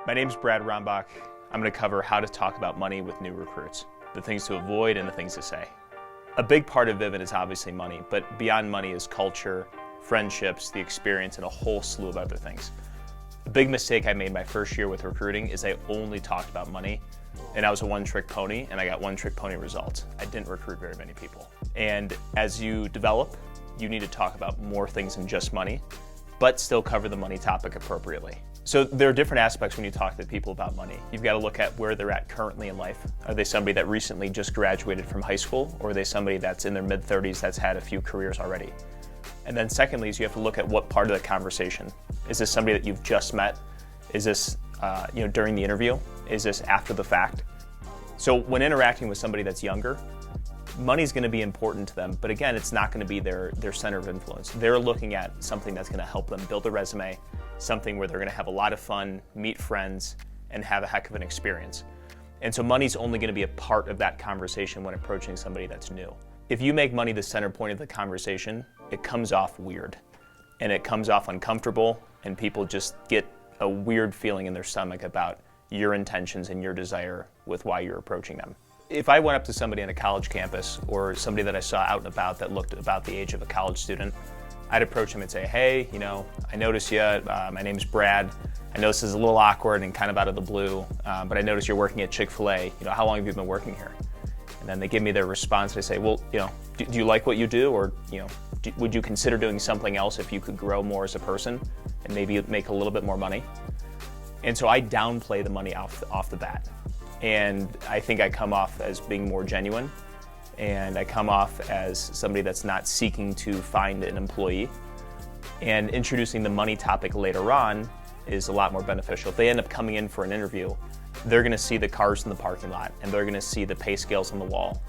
My name's Brad Rombach. I'm going to cover how to talk about money with new recruits, the things to avoid and the things to say. A big part of Vivint is obviously money, but beyond money is culture, friendships, the experience, and a whole slew of other things. The big mistake I made my first year with recruiting is I only talked about money, and I was a one-trick pony, and I got one-trick pony results. I didn't recruit very many people. And as you develop, you need to talk about more things than just money, but still cover the money topic appropriately. So there are different aspects when you talk to people about money. You've got to look at where they're at currently in life. Are they somebody that recently just graduated from high school, or are they somebody that's in their mid-30s that's had a few careers already? And then secondly is you have to look at what part of the conversation. Is this somebody that you've just met? Is this during the interview? Is this after the fact? So when interacting with somebody that's younger, money's going to be important to them, but again, it's not going to be their center of influence. They're looking at something that's going to help them build a resume, something where they're going to have a lot of fun, meet friends, and have a heck of an experience. And so money's only going to be a part of that conversation when approaching somebody that's new. If you make money the center point of the conversation, it comes off weird, and it comes off uncomfortable, and people just get a weird feeling in their stomach about your intentions and your desire with why you're approaching them. If I went up to somebody on a college campus or somebody that I saw out and about that looked about the age of a college student, I'd approach them and say, hey, I noticed you, my name's Brad. I know this is a little awkward and kind of out of the blue, but I noticed you're working at Chick-fil-A. How long have you been working here? And then they give me their response. They say, well, do you like what you do? Or, would you consider doing something else if you could grow more as a person and maybe make a little bit more money? And so I downplay the money off the bat. And I think I come off as being more genuine, and I come off as somebody that's not seeking to find an employee. And introducing the money topic later on is a lot more beneficial. If they end up coming in for an interview, they're going to see the cars in the parking lot, and they're going to see the pay scales on the wall,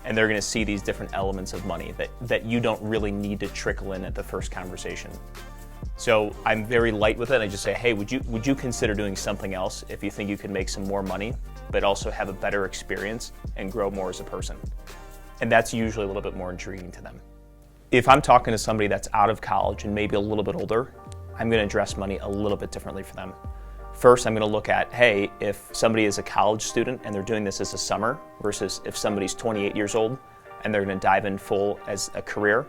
and they're going to see these different elements of money that you don't really need to trickle in at the first conversation. So I'm very light with it. I just say, hey, would you consider doing something else if you think you could make some more money, but also have a better experience and grow more as a person? And that's usually a little bit more intriguing to them. If I'm talking to somebody that's out of college and maybe a little bit older, I'm going to address money a little bit differently for them. First, I'm going to look at, hey, if somebody is a college student and they're doing this as a summer versus if somebody's 28 years old and they're going to dive in full as a career,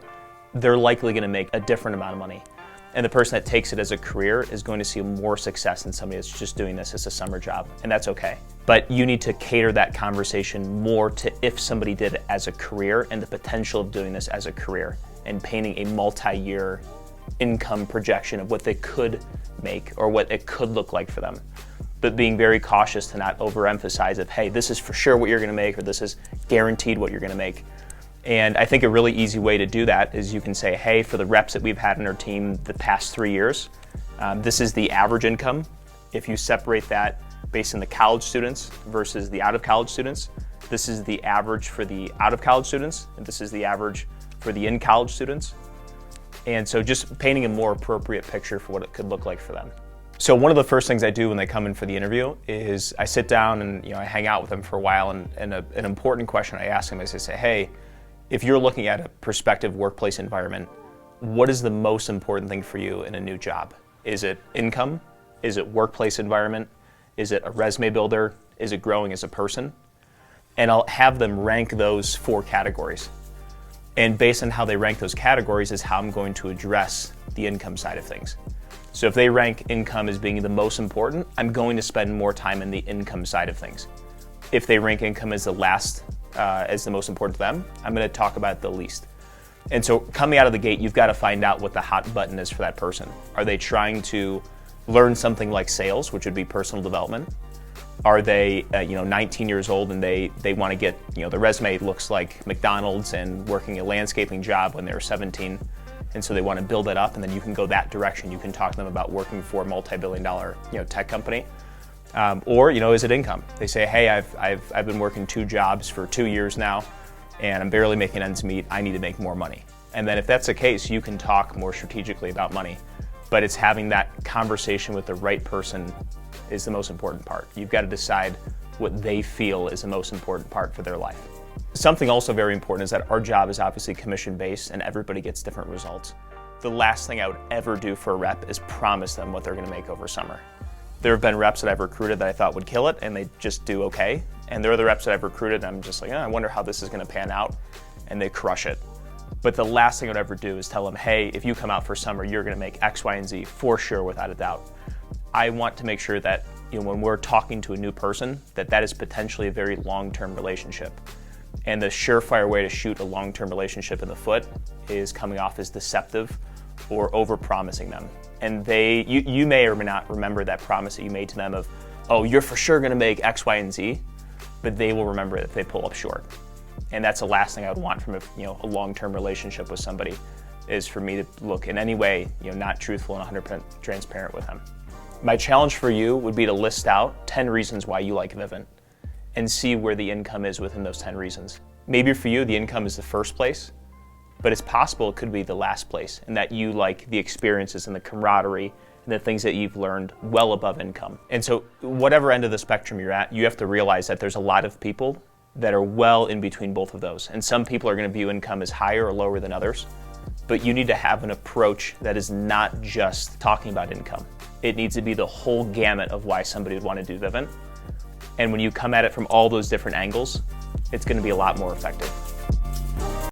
they're likely going to make a different amount of money. And the person that takes it as a career is going to see more success than somebody that's just doing this as a summer job, and that's okay. But you need to cater that conversation more to if somebody did it as a career and the potential of doing this as a career, and painting a multi-year income projection of what they could make or what it could look like for them. But being very cautious to not overemphasize if, hey, this is for sure what you're going to make, or this is guaranteed what you're going to make. And I think a really easy way to do that is you can say, hey, for the reps that we've had in our team the past 3 years, this is the average income. If you separate that based on the college students versus the out-of-college students, this is the average for the out-of-college students, and this is the average for the in-college students. And so just painting a more appropriate picture for what it could look like for them. So one of the first things I do when they come in for the interview is I sit down and I hang out with them for a while, and an important question I ask them is I say, hey, if you're looking at a prospective workplace environment, what is the most important thing for you in a new job? Is it income? Is it workplace environment? Is it a resume builder? Is it growing as a person? And I'll have them rank those 4 categories. And based on how they rank those categories is how I'm going to address the income side of things. So if they rank income as being the most important, I'm going to spend more time in the income side of things. If they rank income as the last, as the most important to them, I'm going to talk about it the least. And so coming out of the gate, you've got to find out what the hot button is for that person. Are they trying to learn something like sales, which would be personal development? Are they 19 years old and they want to get, the resume looks like McDonald's and working a landscaping job when they were 17, and so they want to build that up, and then you can go that direction. You can talk to them about working for a multi-billion-dollar tech company. Or is it income? They say, hey, I've been working 2 jobs for 2 years now, and I'm barely making ends meet. I need to make more money. And then if that's the case, you can talk more strategically about money. But it's having that conversation with the right person is the most important part. You've got to decide what they feel is the most important part for their life. Something also very important is that our job is obviously commission-based and everybody gets different results. The last thing I would ever do for a rep is promise them what they're going to make over summer. There have been reps that I've recruited that I thought would kill it, and they just do okay. And there are the reps that I've recruited, and I'm just like, I wonder how this is going to pan out, and they crush it. But the last thing I would ever do is tell them, hey, if you come out for summer, you're going to make X, Y, and Z for sure, without a doubt. I want to make sure that when we're talking to a new person, that is potentially a very long-term relationship. And the surefire way to shoot a long-term relationship in the foot is coming off as deceptive or over-promising them. And you may or may not remember that promise that you made to them of, oh, you're for sure going to make X, Y, and Z, but they will remember it if they pull up short. And that's the last thing I would want from a long-term relationship with somebody, is for me to look in any way not truthful and 100% transparent with them. My challenge for you would be to list out 10 reasons why you like Vivint and see where the income is within those 10 reasons. Maybe for you, the income is the first place, but it's possible it could be the last place, and that you like the experiences and the camaraderie and the things that you've learned well above income. And so whatever end of the spectrum you're at, you have to realize that there's a lot of people that are well in between both of those. And some people are going to view income as higher or lower than others, but you need to have an approach that is not just talking about income. It needs to be the whole gamut of why somebody would want to do Vivint. And when you come at it from all those different angles, it's going to be a lot more effective.